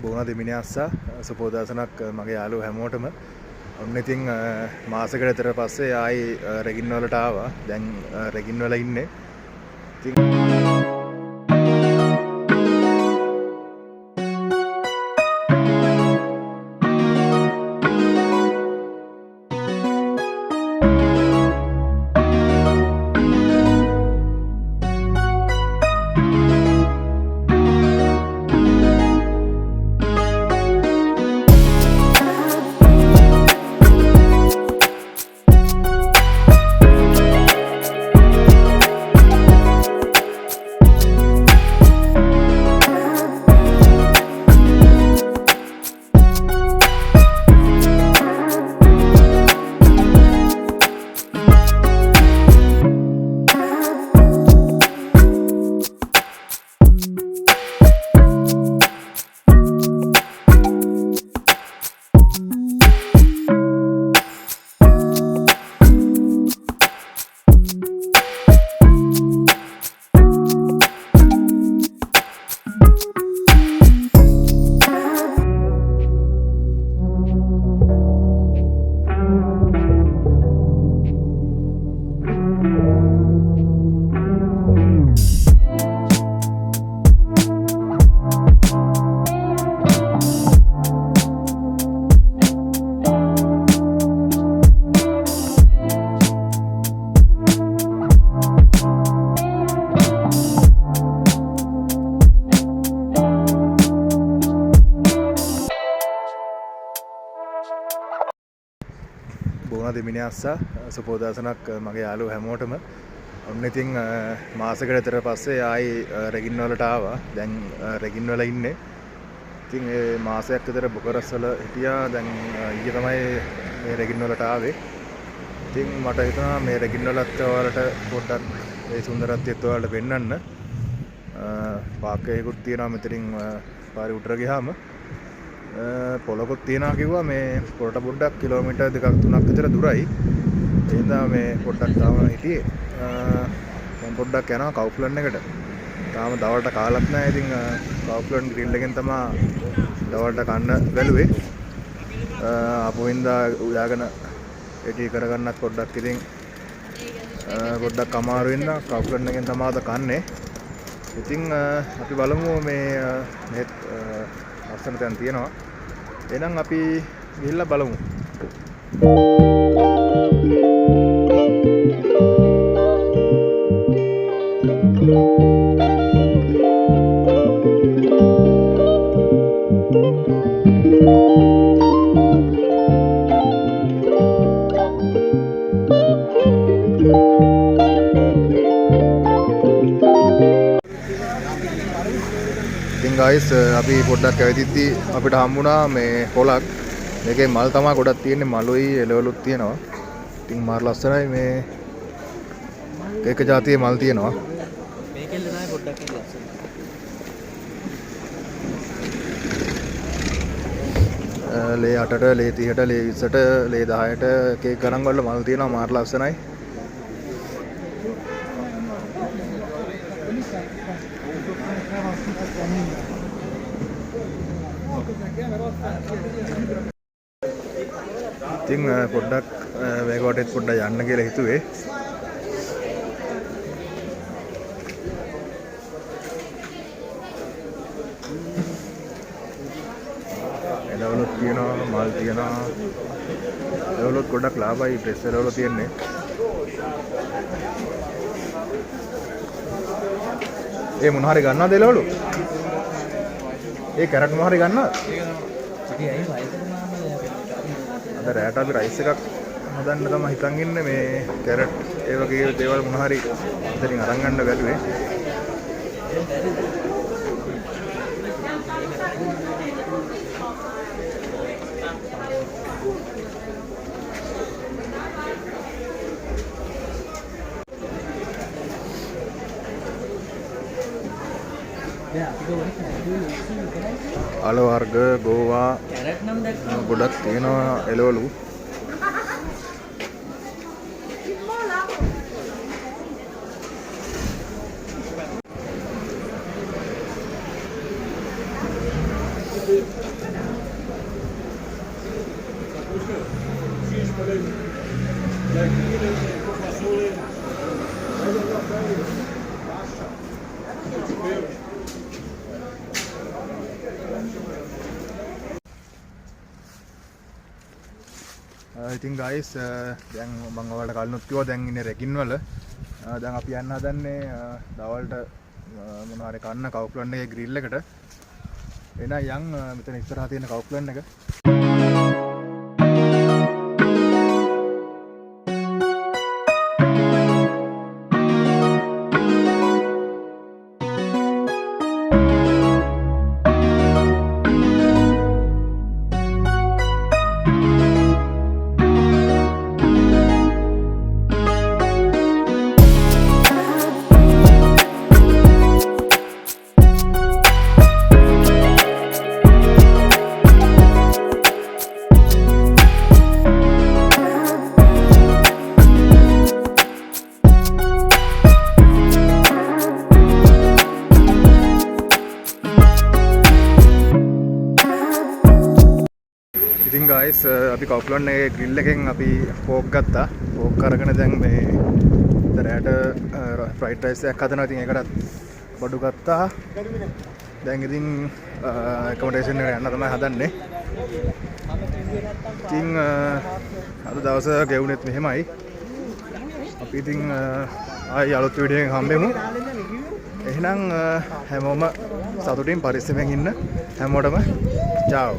බෝන දෙමිනි අස්සා සුබෝදසනක් මගේ යාළුවෝ හැමෝටම. ඔන්න ඉතින් මාසෙකට විතර පස්සේ ආයි රෙගින් වලට ආවා. දැන් රෙගින් වල ඉන්නේ. ඉතින් බෝන දෙමිනි අස්සා සුබෝදසනක් මගේ යාළුවෝ හැමෝටම. ඔන්න ඉතින් මාසෙකට විතර පස්සේ ආයි රෙගින් වලට ආවා. දැන් රෙගින් වල ඉන්නේ. ඉතින් මේ මාසයක් විතර බුකරස් වල හිටියා. දැන් ඊයේ තමයි මේ රෙගින් වලට ආවේ. ඉතින් මට හිතුණා මේ රෙගින් වලත් ඔයාලට පොඩ්ඩක් ඒ සුන්දරත්වයත් ඔයාලට පෙන්වන්න. පාක් එකකුත් තියෙනවා මෙතනින් පාරේ උඩට ගියාම. පොලකුත් තියනවා කිව්වා මේ පොලට පොඩ්ඩක් කිලෝමීටර් 2-3ක් විතර දුරයි. ඒ හින්දා මේ පොඩ්ඩක් තාම හිටියේ. මම පොඩ්ඩක් යනවා කවුෆ්ලන් එකට. තාම දවල්ට කාලත් නැහැ. ඉතින් කවුෆ්ලන් ග්‍රිල් එකෙන් තමයි දවල්ට කන්න බැලුවේ. අපෝ හින්දා උයාගෙන එටි කරගන්නත් පොඩ්ඩක් ඉතින් පොඩ්ඩක් අමාරු වෙනවා. කවුෆ්ලන් එකෙන් තමයි අද කන්නේ. ඉතින් අපි බලමු මේ ලස්සන තැන් තියෙනවා. එහෙනම් අපි ගිහිල්ලා බලමු. ගයිස් අපි පොඩ්ඩක් ඇවිදිද්දි අපිට හම්බුණා මේ පොලක්. මේකේ මල් තමයි ගොඩක් තියෙන්නේ. මලුයි එළවලුත් තියෙනවා. ඉතින් මාර ලස්සනයි මේ එක જાතියේ මල් තියෙනවා. මේකෙන් තමයි පොඩ්ඩක් ලස්සන. ලේ 8ට, ලේ 30ට, ලේ 20ට, ලේ 10ට එක එක ගණන් වල මල් තියෙනවා. මාර ලස්සනයි. ඉතින් පොඩ්ඩක් මේක වටේත් පොඩ්ඩක් යන්න කියලා හිතුවේ. එළවලුත් තියෙනවා, මල් තියෙනවා. එළවලුත් ගොඩක් ලාභයි. ෆ්‍රෙෂ් එළවලු තියෙන්නේ. ඒ මොන හරි ගන්නවද එළවලු? ඒ කැරට් මොන හරි ගන්නවද? අද රැට අපි රයිස් එකක් හදන්න තමයි හිතන් ඉන්නේ. මේ කැරට් ඒ වගේ දේවල් මොන හරි ඉතින් අරන් ගන්න බැලුවේ. අල වර්ග ගෝවා ගොඩක් තියෙනවා එළවලු. ඉතින් ගයිස් දැන් මම ඔයාලට කලිනුත් කිව්වා දැන් ඉන්නේ රෙගින් වල. දැන් අපි යන්න හදන්නේ දවල්ට මොනවා හරි කන්න කවුප්ලන් එකේ ග්‍රිල් එකට. එන යන් මෙතන ඉස්සරහා තියෙන කවුප්ලන් එක. ඉතින් ගයිස් අපි කවුප්ලන් එකේ ග්‍රිල් එකෙන් අපි පෝක් ගත්තා. පෝක් අරගෙන දැන් මේ දරයට ෆ්‍රයිඩ් රයිස් එකක් හදනවා. ඉතින් ඒකටත් බඩු ගත්තා. දැන් ඉතින් ඇකොමඩේෂන් එකට යන්න තමයි හදන්නේ. ඉතින් අද දවස ගෙවුනෙත් මෙහෙමයි. අපි ඉතින් ආයි අලුත් වීඩියෝ එකකින් හම්බෙමු. එහෙනම් හැමෝම සතුටින් පරිස්සමෙන් ඉන්න හැමෝටම චාව්.